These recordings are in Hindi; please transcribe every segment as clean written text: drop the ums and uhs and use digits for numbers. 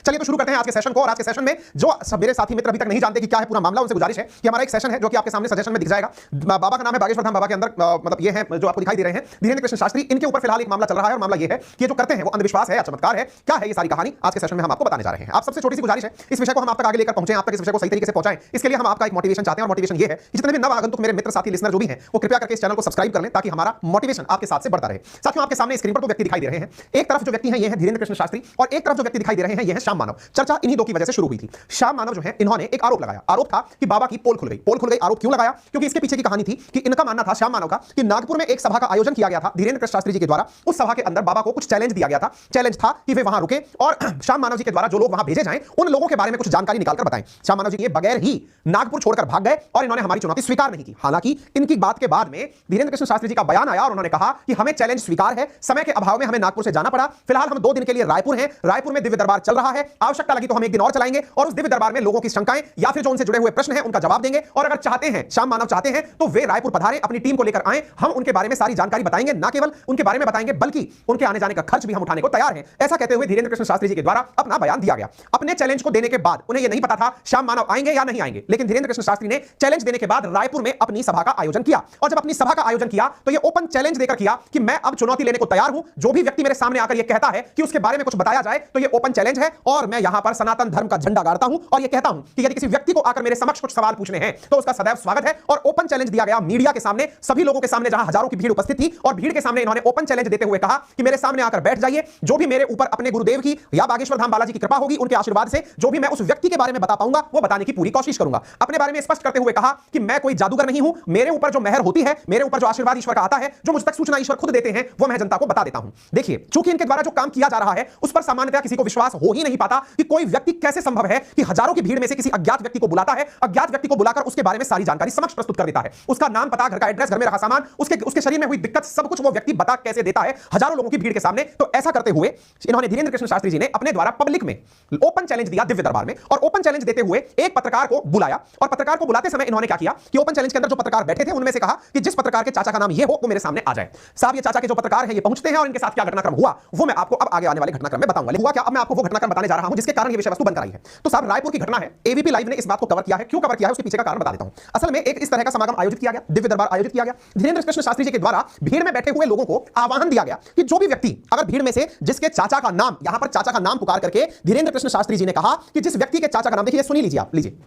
चलिए तो शुरू करते हैं आज के सेशन को। और आज के सेशन में जो मेरे साथी मित्र अभी तक नहीं जानते कि क्या है पूरा मामला, उनसे गुजारिश है कि हमारा एक सेशन है जो कि आपके सामने सजेशन में दिख जाएगा। बाबा का नाम है बागेश्वर धाम बाबा के अंदर, मतलब ये है जो आपको दिखाई दे रहे हैं धीरेन्द्र कृष्ण शास्त्री। इनके ऊपर फिलहाल एक मामला चल रहा है और मामला ये है कि जो करते हैं वो अंधविश्वास है या चमत्कार है, क्या है ये सारी कहानी आज के सेशन में हम आपको बताने जा रहे हैं। आप सबसे छोटी सी गुजारिश है, इस विषय को हम आप तक आगे लेकर पहुंचे, आप तक इस विषय को सही तरीके से पहुंचाएं, इसके लिए हम आपका एक मोटिवेशन चाहते हैं। और मोटिवेशन ये है कि जितने भी नव आगंतुक मेरे मित्र साथी लिसनर जो भी हैं वो कृपया करके इस चैनल को सब्सक्राइब कर लें ताकि हमारा मोटिवेशन आपके साथ से बढ़ता रहे। साथियों, आपके सामने स्क्रीन पर दो व्यक्ति दिखाई दे रहे हैं। एक तरफ जो व्यक्ति है ये है धीरेन्द्र कृष्ण शास्त्री और एक तरफ जो व्यक्ति दिखाई दे रहे हैं ये है श्याम मानव। चर्चा इन्हीं दो की वजह से शुरू हुई थी। श्याम मानव जो है इन्होंने एक आरोप लगाया। आरोप था कि बाबा की पोल खुल गई। पोल खुल गई आरोप क्यों लगाया? क्योंकि इसके पीछे की कहानी थी कि इनका मानना था श्याम मानव का कि नागपुर में एक सभा का आयोजन किया गया था धीरेन्द्र कृष्ण शास्त्री जी के द्वारा। उस सभा के अंदर बाबा को कुछ चैलेंज दिया गया था। चैलेंज था कि वे वहां रुके और श्याम मानव जी के द्वारा जो लोग वहां भेजे जाएं उन लोगों के बारे में कुछ जानकारी निकालकर बताएं। श्याम मानव जी ये बगैर ही नागपुर छोड़कर भाग गए और इन्होंने हमारी चुनौती स्वीकार नहीं की। हालांकि इनकी बात के बाद में धीरेन्द्र कृष्ण शास्त्री जी का बयान आया और उन्होंने कहा कि हमें चैलेंज स्वीकार है, समय के अभाव में हमें नागपुर से जाना पड़ा, फिलहाल हम 2 दिन के लिए रायपुर हैं, रायपुर में दिव्य दरबार चल रहा है, आवश्यकता लगी तो हम 1 दिन और चलाएंगे और उस दिव्य दरबार में लोगों की शंकाएं या फिर जो उनसे जुड़े हुए प्रश्न हैं उनका जवाब देंगे। और अगर चाहते हैं श्याम मानव चाहते हैं तो वे रायपुर पधारें, अपनी टीम को लेकर आएं, हम उनके बारे में सारी जानकारी बताएंगे, ना केवल उनके बारे में बताएंगे बल्कि उनके आने जाने का खर्च भी हम उठाने को तैयार हैं। ऐसा कहते हुए धीरेन्द्र कृष्ण शास्त्री जी के द्वारा अपना बयान दिया गया। अपने चैलेंज को देने के बाद उन्हें यह नहीं पता था श्याम मानव आएंगे या नहीं आएंगे, लेकिन धीरेन्द्र कृष्ण शास्त्री ने चैलेंज देने के बाद रायपुर में अपनी सभा का आयोजन किया। और जब अपनी सभा का आयोजन किया तो यह ओपन चैलेंज देकर किया कि मैं अब चुनौती लेने को तैयार हूं। जो भी व्यक्ति मेरे सामने आकर यह कहता है कि उसके बारे में कुछ बताया जाए तो यह ओपन चैलेंज है और मैं यहां पर सनातन धर्म का झंडा गाड़ता हूं और यह कहता हूं कि यदि किसी व्यक्ति को आकर मेरे समक्ष कुछ सवाल पूछने हैं तो उसका सदैव स्वागत है। और ओपन चैलेंज दिया गया मीडिया के सामने, सभी लोगों के सामने जहां हजारों की भीड़ उपस्थित थी और भीड़ के सामने इन्होंने ओपन चैलेंज देते हुए कहा कि मेरे सामने आकर बैठ जाइए, जो भी मेरे ऊपर अपने गुरुदेव की या बागेश्वर धाम बालाजी की कृपा होगी उनके आशीर्वाद से जो भी मैं उस व्यक्ति के बारे में बता पाऊंगा वो बताने की पूरी कोशिश करूंगा। अपने बारे में स्पष्ट करते हुए कहा कि मैं कोई जादूगर नहीं हूं, मेरे ऊपर जो मेहर होती है, मेरे ऊपर जो आशीर्वाद ईश्वर का आता है, जो मुझ तक सूचना ईश्वर खुद देते हैं वो मैं जनता को बता देता हूं। देखिए, चूंकि इनके द्वारा जो काम किया जा रहा है उस पर सामान्यतः किसी को विश्वास हो ही नहीं पाता कि कोई व्यक्ति कैसे संभव है कि हजारों की भीड़ में से किसी अज्ञात व्यक्ति को बुलाता है, अज्ञात व्यक्ति को बुलाकर उसके बारे में सारी जानकारी समक्ष प्रस्तुत कर देता है, उसका नाम, पता, घर का एड्रेस, घर में रखा सामान, उसके शरीर में हुई दिक्कत, सब कुछ वो व्यक्ति बता कैसे देता है हजारों लोगों की भीड़ के सामने। तो ऐसा करते हुए इन्होंने धीरेन्द्र कृष्ण शास्त्री जी ने अपने द्वारा पब्लिक में ओपन चैलेंज दिया दिव्य दरबार में। और ओपन चैलेंज देते हुए एक पत्रकार को बुलाया और पत्रकार को बुलाते समय इन्होंने क्या किया कि ओपन चैलेंज के अंदर जो पत्रकार बैठे थे उनमें से कहा कि जिस पत्रकार के चाचा का नाम ये हो वो मेरे सामने आ जाए। साहब, ये चाचा के जो पत्रकार हैं ये पहुंचते हैं और इनके साथ क्या घटनाक्रम हुआ वो मैं आपको अब आगे आने वाले घटनाक्रम में बताऊंगा। हुआ क्या, अब मैं आपको वो घटनाक्रम बताने जा रहा हूं जिसके कारण ये विषय वस्तु बनकर आई है। तो साहब, रायपुर की घटना है, एबीपी लाइव ने इस बात को कवर किया है। क्यों कवर किया है उसके पीछे का कारण बता देता हूं। असल में एक इस तरह का समागम आयोजित किया गया, दिव्य दरबार आयोजित किया गया। धीरेन्द्र कृष्ण शास्त्री जी के द्वारा भीड़ में बैठे हुए लोगों को आह्वान दिया गया कि जो भी व्यक्ति अगर भीड़ में से जिसके चाचा का नाम, यहां पर चाचा का नाम पुकार करके धीरेन्द्र कृष्ण शास्त्री जी ने कहा कि जिस व्यक्ति के चाचा का नाम, देखिए सुनी लीजिए, आप लीजिए,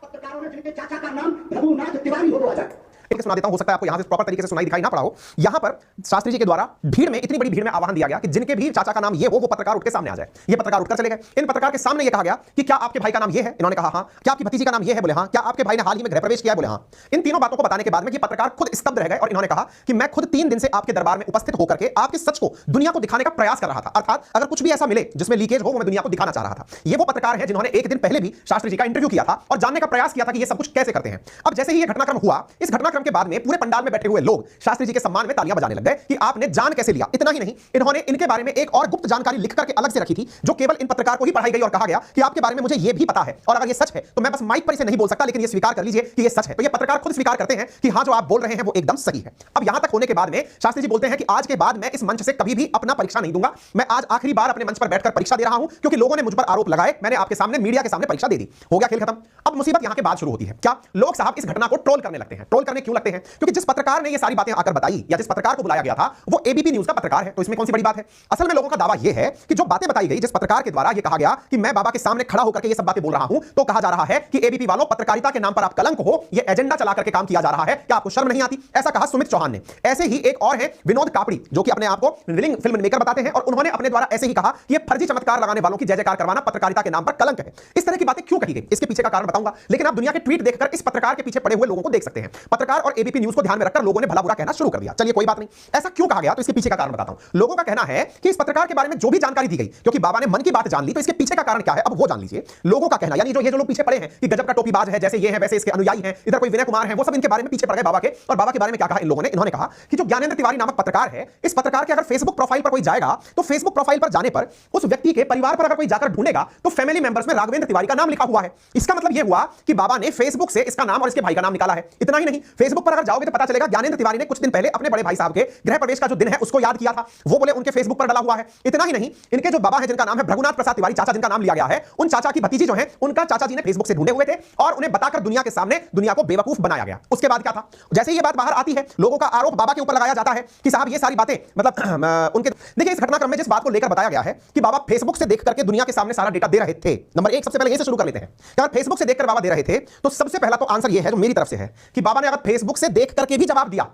पत्रकारों ने जिनके चाचा का नाम रघुनाथ तिवारी हो, वो आ जाए। एक सुना देता हूं, हो सकता है आपको यहां से प्रॉपर तरीके से सुनाई दिखाई ना पड़ा हो। यहां पर शास्त्री जी के द्वारा भीड़ में, इतनी बड़ी भीड़ में आह्वान दिया गया कि जिनके भी चाचा का नाम ये हो वो पत्रकार उठ के सामने आ जाए। ये पत्रकार उठकर चले गए। इन पत्रकार के सामने ये कहा गया कि क्या आपके भाई का नाम ये है? इन्होंने कहा हां। क्या आपकी भतीजी का नाम ये है? बोले हां। क्या आपके भाई ने हाल ही में गृह प्रवेश किया है? बोले हां। इन तीनों बातों को बताने के बाद में ये पत्रकार खुद स्तब्ध रह गए और इन्होंने कहा कि मैं खुद 3 दिन से आपके दरबार में उपस्थित होकर के आपके सच को दुनिया को दिखाने का प्रयास कर रहा था। अर्थात अगर कुछ भी ऐसा मिले जिसमें लीकेज हो वो मैं दुनिया को दिखाना चाह रहा था। ये वो पत्रकार है जिन्होंने 1 दिन पहले भी शास्त्री जी का इंटरव्यू किया था और जानने का प्रयास किया था कि ये सब कुछ कैसे करते हैं। अब जैसे ही ये घटनाक्रम हुआ, इस घटनाक्रम के बाद में पूरे पंडाल में बैठे हुए लोग शास्त्री जी के सम्मान में तालियां बजाने लग गए कि आपने जान कैसे लिया। इतना ही नहीं, इन्होंने इनके बारे में एक और गुप्त जानकारी लिख करके अलग से रखी थी जो केवल इन पत्रकार को ही पढ़ाई गई और कहा गया कि आपके बारे में मुझे यह भी पता है और अगर ये सच है तो मैं बस माइक पर इसे नहीं बोल सकता, लेकिन ये स्वीकार कर लीजिए कि ये सच है। तो ये पत्रकार खुद स्वीकार करते हैं कि हां, जो आप बोल रहे हैं वो एकदम सही है। अब यहां तक होने के बाद में शास्त्री जी बोलते हैं कि आज के बाद मैं इस मंच से कभी भी अपना परीक्षा नहीं दूंगा। मैं आज आखिरी बार अपने मंच पर बैठकर परीक्षा दे रहा हूं क्योंकि लोगों ने मुझ पर आरोप लगाए, मैंने आपके सामने मीडिया के सामने परीक्षा दे दी। हो गया खेल खत्म। अब मुसीबत यहां के बाद शुरू होती है। क्या लोग साहब इस घटना को ट्रोल करने लगते हैं। ट्रोल करने क्यों लगते हैं? क्योंकि जिस पत्रकार ने ये सारी बातें आकर बताई या जिस पत्रकार को बुलाया गया था वो एबीपी न्यूज का पत्रकार है, तो इसमें कौन सी बड़ी बात है? असल में लोगों का दावा यह है कि जो बातें बताई गई, जिस पत्रकार के द्वारा यह कहा गया कि मैं बाबा के सामने खड़ा होकर के ये सब बातें बोल रहा हूं, तो कहा जा रहा है कि एबीपी वालों, पत्रकारिता के नाम पर आप कलंक हो, ये एजेंडा चला करके काम किया जा रहा है, क्या आपको शर्म नहीं आती? ऐसा कहा सुमित चौहान ने। ऐसे ही एक और है विनोद कापड़ी जो कि अपने आप को रिलिंग फिल्म मेकर बताते हैं और उन्होंने अपने द्वारा ऐसे ही कहा कि ये फर्जी चमत्कार लगाने वालों की जय जयकार करवाना पत्रकारिता के नाम पर कलंक है। इस तरह की बातें क्यों कही गई, इसके पीछे का कारण बताऊंगा, लेकिन आप दुनिया के ट्वीट देखकर इस पत्रकार के पीछे पड़े हुए लोगों को देख सकते हैं। पत्रकार और एबीपी न्यूज को ध्यान में रखकर लोगों ने भला बुरा कहना शुरू कर दिया। चलिए कोई बात नहीं, ऐसा क्यों कहा गया तो इसके पीछे का कारण बताता हूं। लोगों का कहना है कि इस पत्रकार के बारे में जो भी जानकारी दी गई, क्योंकि बाबा ने मन की बात जान ली, तो इसके पीछे का कारण क्या है अब वो जान लीजिए। लोगों का कहना, यानी जो ये जो लोग पीछे पड़े हैं कि गजब का टोपीबाज है, जैसे ये है वैसे इसके अनुयायी हैं, इधर कोई विनय कुमार है, वो सब इनके बारे में पीछे पड़ गए बाबा के। और बाबा के बारे में क्या कहा इन लोगों ने? इन्होंने कहा कि जो ज्ञानेंद्र तिवारी नामक पत्रकार है, इस पत्रकार के अगर फेसबुक प्रोफाइल पर कोई जाएगा तो फेसबुक प्रोफाइल पर जाने पर उस व्यक्ति के परिवार पर अगर कोई जाकर ढूंढेगा तो फैमिली मेंबर्स में राघवेंद्र तिवारी का नाम लिखा हुआ है। इसका मतलब यह हुआ कि बाबा ने फेसबुक से इसका नाम और इसके भाई का नाम निकाला है। इतना ही नहीं, फेसबुक पर अगर जाओगे तो पता चलेगा ज्ञानेंद्र तिवारी ने कुछ दिन पहले अपने बड़े भाई साहब के गृह प्रवेश का जो दिन है उसको याद किया था, वो बोले उनके फेसबुक पर डाला हुआ है। इतना ही नहीं, इनके जो बाबा है जिनका नाम है भृगुनाथ प्रसाद तिवारी, चाचा जिनका नाम लिया गया है, उन चाचा की भतीजी जो है उनका चाचा जी ने फेसबुक से ढूंढे हुए थे और उन्हें बताकर दुनिया के सामने दुनिया को बेवकूफ बनाया गया। उसके बाद क्या था, जैसे ही ये बात बाहर आती है लोगों का आरोप बाबा के ऊपर लगाया जाता है कि साहब ये सारी बातें मतलब उनके, देखिए इस घटनाक्रम में जिस बात को लेकर बताया गया है कि बाबा फेसबुक से देख करके दुनिया के सामने सारा डेटा दे रहे थे। नंबर एक, सबसे पहले यहीं से शुरू कर लेते हैं कि अगर फेसबुक से देखकर बाबा दे रहे थे तो सबसे पहला तो आंसर यह है जो मेरी तरफ से है कि बाबा ने अगर फेसबुक से देख करके भी जवाब दिया,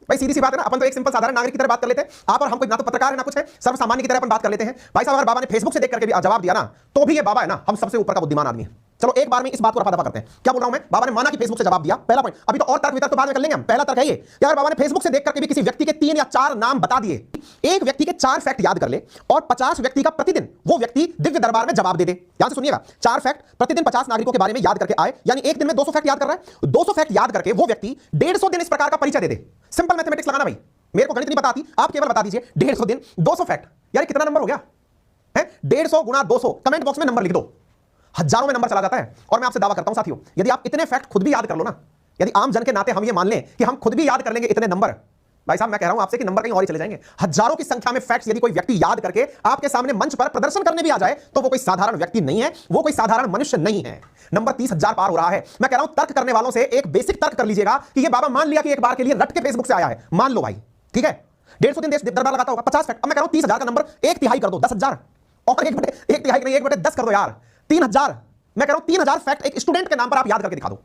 भाई सीधी सी बात है ना, अपन तो एक सिंपल साधारण नागरिक की तरह बात कर लेते हैं, आप और हम कोई ना तो पत्रकार है ना कुछ है, सर्वसामान्य की तरह अपन बात कर लेते हैं। भाई साहब अगर बाबा ने फेसबुक से देख करके भी जवाब दिया ना तो भी ये बाबा है ना हम सबसे ऊपर का बुद्धिमान आदमी है। चलो एक बार में इस बात को रफा दफा करते हैं। क्या बोल रहा हूं मैं, बाबा ने माना कि फेसबुक से जवाब दिया, पहला पॉइंट। अभी तो और तर्क वितर्क तो बाद में कर लेंगे हम, पहला तर्क है ये यार बाबा ने फेसबुक से देख करके भी किसी व्यक्ति के 3 या 4 नाम बता दिए, एक व्यक्ति के 4 फैक्ट याद कर ले और 50 व्यक्ति का प्रतिदिन वो व्यक्ति दिव्य दरबार में जवाब दे दे। यहां से सुनिएगा, 4 फैक्ट प्रतिदिन 50 नागरिकों के बारे में याद करके आए, यानी एक दिन में 200 फैक्ट याद कर रहा है। 200 फैक्ट याद करके वो व्यक्ति 150 दिन इस प्रकार का परिचय दे दे। सिंपल मैथमेटिक्स लगाना भाई, मेरे को गणित नहीं बताती, आप केवल बता दीजिए 150 दिन 200 फैक्ट, यार कितना नंबर हो गया है? 150 गुणा 200, कमेंट बॉक्स में नंबर लिख दो, हजारों में नंबर चला जाता है। और मैं आपसे दावा करता हूं साथियों, यदि आप इतने फैक्ट खुद भी याद कर लो ना, यदि आम जन के नाते हम ये मान लें कि हम खुद भी याद कर लेंगे इतने नंबर, भाई साहब मैं कह रहा हूं आपसे कि नंबर कहीं और ही चले जाएंगे। हजारों की संख्या में फैक्ट्स यदि कोई व्यक्ति याद करके आपके सामने मंच पर प्रदर्शन करने भी आ जाए तो वो कोई साधारण व्यक्ति नहीं है, वो कोई साधारण मनुष्य नहीं है। नंबर 30,000 पार हो रहा है। मैं कह रहा हूं तर्क करने वालों से एक बेसिक तर्क कर लीजिएगा कि ये बाबा मान लिया कि एक बार के लिए रट के फेसबुक से आया है, मान लो भाई, ठीक है, 150 दिन देश दरबार लगाता होगा, 50 फैक्ट। अब मैं कह रहा हूं 30,000 का नंबर 1/3 कर दो, 10,000 और 1/3 नहीं 1/10 कर दो यार, 3,000। मैं कह रहा हूं 3,000 फैक्ट एक स्टूडेंट के नाम पर आप याद करके दिखा दो।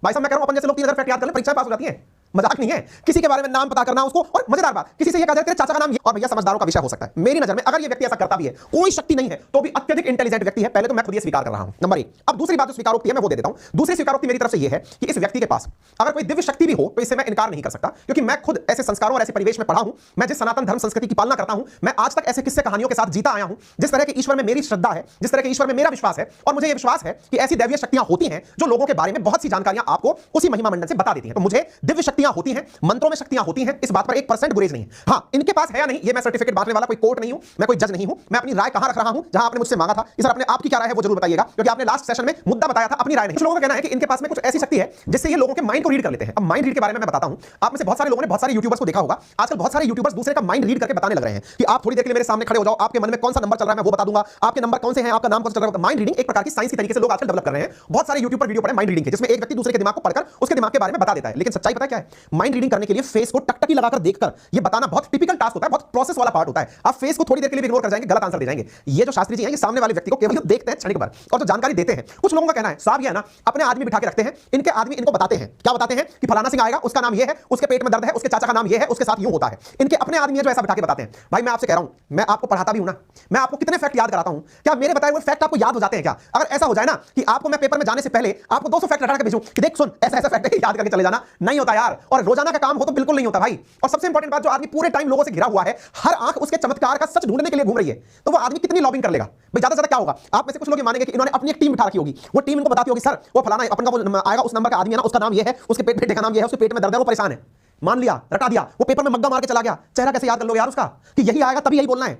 भाई साहब मैं कह रहा हूं अपन जैसे लोग 3,000 फैक्ट याद कर ले परीक्षा पास हो जाती है, मजाक नहीं है। किसी के बारे में नाम पता करना उसको, और मजेदार बात किसी से ये कहा जाए तेरे चाचा का नाम ये, और भैया समझदारों का विषय हो सकता है मेरी नजर में। अगर ये व्यक्ति ऐसा करता भी है, कोई शक्ति नहीं है तो भी अत्यधिक इंटेलिजेंट व्यक्ति है, पहले तो मैं खुद ये स्वीकार कर रहा हूं, नंबर 1। अब दूसरी बात जो स्वीकारोक्ति है मैं वो दे देता हूं। दूसरी स्वीकारोक्ति मेरी तरफ से ये है कि इस व्यक्ति के पास अगर कोई दिव्य शक्ति भी हो तो इससे मैं इनकार नहीं कर सकता, क्योंकि मैं खुद ऐसे संस्कारों और ऐसे परिवेश में पढ़ा हूं, मैं जिस सनातन धर्म संस्कृति की पालना करता हूं, मैं आज तक ऐसे किस्से कहानियों के साथ जीता आया हूं। जिस तरह के ईश्वर में मेरी श्रद्धा है, जिस तरह के ईश्वर में मेरा विश्वास है, और मुझे यह विश्वास है कि ऐसी दैवीय शक्तियां होती हैं जो लोगों के बारे में बहुत सी जानकारियां आपको उसी महिमा मंडल से बता देती हैं। तो मुझे दिव्य शक्तियां होती हैं, मंत्रों में शक्तियां होती हैं, इस बात पर 1% गुरेज नहीं है। हां इनके पास है या नहीं, ये मैं सर्टिफिकेट बांटने वाला कोई कोर्ट नहीं हूं, मैं कोई जज नहीं हूं। मैं अपनी राय कहां रख रहा हूं, जहां आपने मुझसे मांगा था कि सर अपने आपकी क्या राय है वो जरूर बताइएगा, क्योंकि आपने लास्ट सेशन में मुद्दा बताया था अपनी राय नहीं। कुछ लोगों का कहना है कि इनके पास में कुछ ऐसी शक्ति है जिससे ये लोगों के माइंड को रीड कर लेते हैं। अब माइंड रीड के बारे में मैं बताता हूं, आप में से बहुत सारे लोगों ने बहुत सारे यूट्यूबर्स को देखा होगा, आजकल बहुत सारे यूट्यूबर्स दूसरे का माइंड रीड करके बताने लग रहे हैं कि आप थोड़ी देर के लिए मेरे सामने खड़े हो जाओ, आपके मन में कौन सा नंबर चल रहा है मैं वो बता दूंगा, आपके नंबर कौन से हैं, आपका नाम कौन सा चल रहा है। माइंड रीडिंग एक प्रकार की साइंस की तरीके से लोग आजकल डेवलप कर रहे हैं। बहुत सारे यूट्यूब पर वीडियो पड़े माइंड रीडिंग के, जिसमें एक व्यक्ति दूसरे के दिमाग को पढ़कर उसके दिमाग के बारे में बता देता है। लेकिन सच्चाई पता क्या है, माइंड रीडिंग करने के लिए फेस को टकटकी लगाकर देखकर ये बताना बहुत टिपिकल टास्क होता है, बहुत प्रोसेस वाला पार्ट होता है। आप फेस को थोड़ी देर के लिए इग्नोर कर जाएंगे, गलत आंसर दे जाएंगे। ये जो शास्त्री जी हैं ये सामने वाले व्यक्ति को केवल देखते हैं क्षणिक भर और जो जानकारी देते हैं। कुछ लोगों का कहना है साहब ये है ना अपने आदमी बिठा के रखते हैं, इनके आदमी इनको बताते हैं, क्या बताते हैं कि फलाना सिंह आएगा, उसका नाम ये है, उसके पेट में दर्द है, उसके चाचा का नाम ये है, उसके साथ यूं होता है। इनके अपने आदमी है जो ऐसा बिठा के बताते हैं। भाई मैं आपसे कह रहा हूं, मैं आपको पढ़ाता भी हूं ना, मैं आपको कितने फैक्ट याद कराता हूं, क्या मेरे बताए हुए फैक्ट आपको याद हो जाते हैं क्या? अगर ऐसा हो जाए ना कि आपको मैं पेपर में जाने से पहले आपको 200 फैक्ट रटा के भेजूं कि देख सुन ऐसा ऐसा फैक्ट है याद करके चले जाना, नहीं होता यार। और रोजाना का काम हो तो बिल्कुल नहीं होता भाई। और सबसे इंपॉर्टेंट बात, जो आदमी पूरे टाइम लोगों से घिरा हुआ है, हर आंख उसके चमत्कार का सच ढूंढने के लिए घूम रही है, तो वो आदमी कितनी लॉबिंग कर लेगा भाई? ज्यादा से ज्यादा क्या होगा, आप में से कुछ लोग ये मानेंगे कि इन्होंने अपनी एक टीम बिठा रखी होगी, वो टीम इनको बताती होगी सर वो फलाना अपन का वो आएगा, उस नंबर का आदमी है ना, उसका नाम ये है, उसके पेट का नाम ये है, उसके पेट में दर्द है, वो परेशान है। मान लिया, रटा दिया, वो पेपर में मग्गा मार के चला गया। चेहरा कैसे याद कर लोगे यार उसका कि यही आएगा तभी यही बोलना है?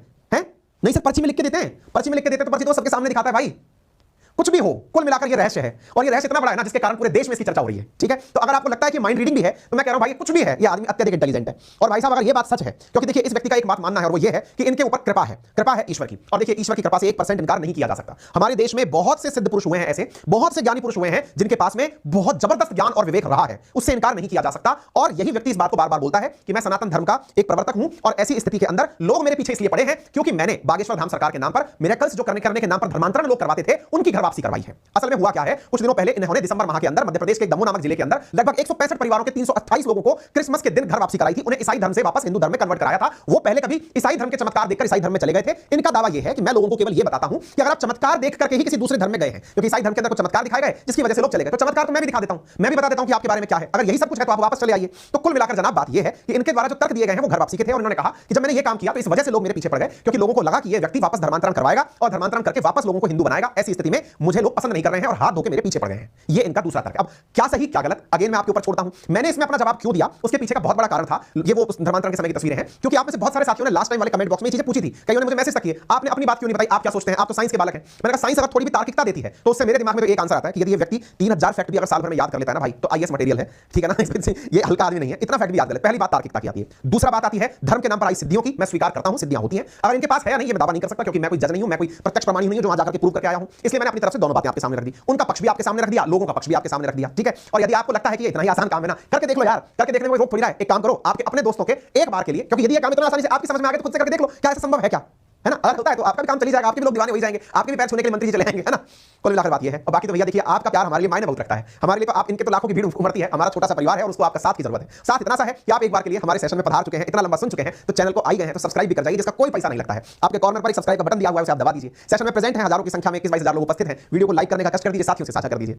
नहीं सर पर्ची में लिख के देते हैं, पर्ची में लिख के देते तो पर्ची तो सबके सामने दिखाता है भाई। कुछ भी हो, कुल मिलाकर ये रहस्य है, और ये रहस्य इतना बड़ा है ना जिसके कारण पूरे देश में इसकी चर्चा हो रही है। ठीक है, तो अगर आपको लगता है कि माइंड रीडिंग भी है तो मैं कह रहा हूं भाई कुछ भी है, ये आदमी अत्यधिक इंटेलिजेंट है। और भाई साहब अगर ये बात सच है, क्योंकि देखिए इस व्यक्ति का एक बात मानना है और वो ये है कि इनके ऊपर कृपा है ईश्वर की। और देखिए ईश्वर की कृपा से 1% इनकार नहीं किया जा सकता। हमारे देश में बहुत से सिद्ध पुरुष हुए हैं, ऐसे बहुत से ज्ञानी पुरुष हुए हैं जिनके पास में बहुत जबरदस्त ज्ञान और विवेक रहा है, उससे इनकार नहीं किया जा सकता। और यही व्यक्ति इस बात को बार बार बोलता है कि मैं सनातन धर्म का एक प्रवर्तक हूं, और ऐसी स्थिति के अंदर लोग मेरे पीछे इसलिए पड़े हैं क्योंकि मैंने बागेश्वर धाम सरकार के नाम पर मिरेकल्स जो करने के नाम पर धर्मांतरण लोग करवाते थे उनकी घर वापसी करवाई है। असल में हुआ क्या है, कुछ दिनों पहले इन्होंने दिसंबर माह के अंदर मध्य प्रदेश के दमोह नामक जिले के अंदर लगभग 165 परिवारों के 328 लोगों को क्रिसमस के दिन घर वापसी कराई थी, उन्हें ईसाई धर्म से वापस हिंदू धर्म में कन्वर्ट कराया था। वो पहले कभी ईसाई धर्म के चमत्कार देखकर ईसाई धर्म में चले गए थे। इनका दावा यह है कि मैं लोगों को केवल यह बताता हूं कि अगर आप चमत्कार देख करके ही किसी दूसरे धर्म में गए हैं, क्योंकि ईसाई धर्म के अंदर कुछ चमत्कार दिखाए गए जिसकी वजह से लोग चले गए, तो चमत्कार तो मैं भी दिखा देता हूं, मैं भी बता देता हूं कि आपके बारे में क्या है। अगर यही सब कुछ है तो आप वापस चले आइए। तो कुल मिलाकर जनाब बात यह है कि इनके द्वारा जो तर्क दिए गए हैं वो घर वापसी के थे, और इन्होंने कहा कि जब मैंने ये काम किया तो इस वजह से लोग मेरे पीछे पड़ गए, क्योंकि लोगों को लगा कि ये व्यक्ति वापस धर्मांतरण करवाएगा और धर्मांतरण करके वापस लोगों को हिंदू बनाएगा। ऐसी स्थिति में मुझे लोग पसंद नहीं कर रहे हैं और हाथ धोके मेरे पीछे पड़ गए हैं। ये इनका दूसरा तर्क। अब क्या सही क्या गलत, अगेन मैं आपके ऊपर छोड़ता हूं। मैंने इसमें अपना जवाब क्यों दिया, उसके पीछे का बहुत बड़ा कारण था, ये वो धर्मांतरण के समय की तस्वीरें हैं, क्योंकि आप में से बहुत सारे साथियों ने लास्ट टाइम वाले कमेंट बॉक्स में ये चीजें पूछी थी, कईयों ने मुझे मैसेज तक किए, आपने अपनी बात क्यों नहीं बताई, आप क्या सोचते हैं, आप तो साइंस के बालक हैं। मैंने कहा साइंस अगर थोड़ी भी तार्किकता देती है तो उससे मेरे दिमाग में तो एक आंसर आता है कि यदि ये व्यक्ति 3000 फैक्ट भी अगर साल भर में याद कर लेता है ना भाई, तो आईएएस मटेरियल है, ठीक है ना। ये हल्का आदमी नहीं है, इतना फैक्ट भी याद कर ले। पहली बात तार्किकता की आती है। दूसरा बात आती है धर्म के नाम पर आई सिद्धियों की। मैं स्वीकार करता हूं सिद्धियां होती हैं, अगर इनके पास है या नहीं ये मैं दावा नहीं कर सकता, क्योंकि मैं कोई जज नहीं हूं, मैं कोई प्रत्यक्ष प्रमाणी नहीं हूं जो वहां जाकर के प्रूव करके आया हूं। इसलिए मैंने अपनी तरफ से दोनों बातें आपके सामने रख दी, उनका पक्ष भी आपके सामने रख दिया, लोगों का पक्ष भी आपके सामने रख दिया, ठीक है। और यदि आपको लगता है कि इतना ही आसान काम है ना, करके देख लो यार, करके देखने में रोक थोड़ी रहा है। एक काम करो, आपके अपने दोस्तों के एक बार के लिए, क्योंकि यदि ये काम इतना आसानी से आपकी समझ में आ गया तो खुद से करके देख लो, क्या ऐसा संभव है क्या, है ना। अगर होता है तो आपका भी काम चली जाएगा, आपके भी लोग दीवाने हो जाएंगे, आपके भी पैर छूने के लिए मंत्री जी चले आएंगे, है ना। कुल मिलाकर बात ये है। और बाकी तो भैया देखिए, आपका प्यार हमारे लिए मायने बहुत रखता है। हमारे लिए तो आप, इनके तो लाखों की भीड़ उमड़ती है, हमारा छोटा सा परिवार है और उसको आपका साथ की जरूरत है। साथ इतना सा है कि आप एक बार के लिए हमारे सेशन में पधार चुके हैं, इतना लंबा सुन चुके हैं, तो चैनल को आई गए हैं तो सब्सक्राइब भी कर जाइए, जिसका कोई पैसा नहीं लगता है। आपके कॉर्नर पर एक सब्सक्राइब का बटन दिया हुआ है, उसे आप दबा दीजिए। सेशन में प्रेजेंट हैं हजारों की संख्या में, 21-22 हजार लोग उपस्थित हैं। वीडियो को लाइक करने का कष्ट कर दीजिए, साथियों से साझा कर दीजिए।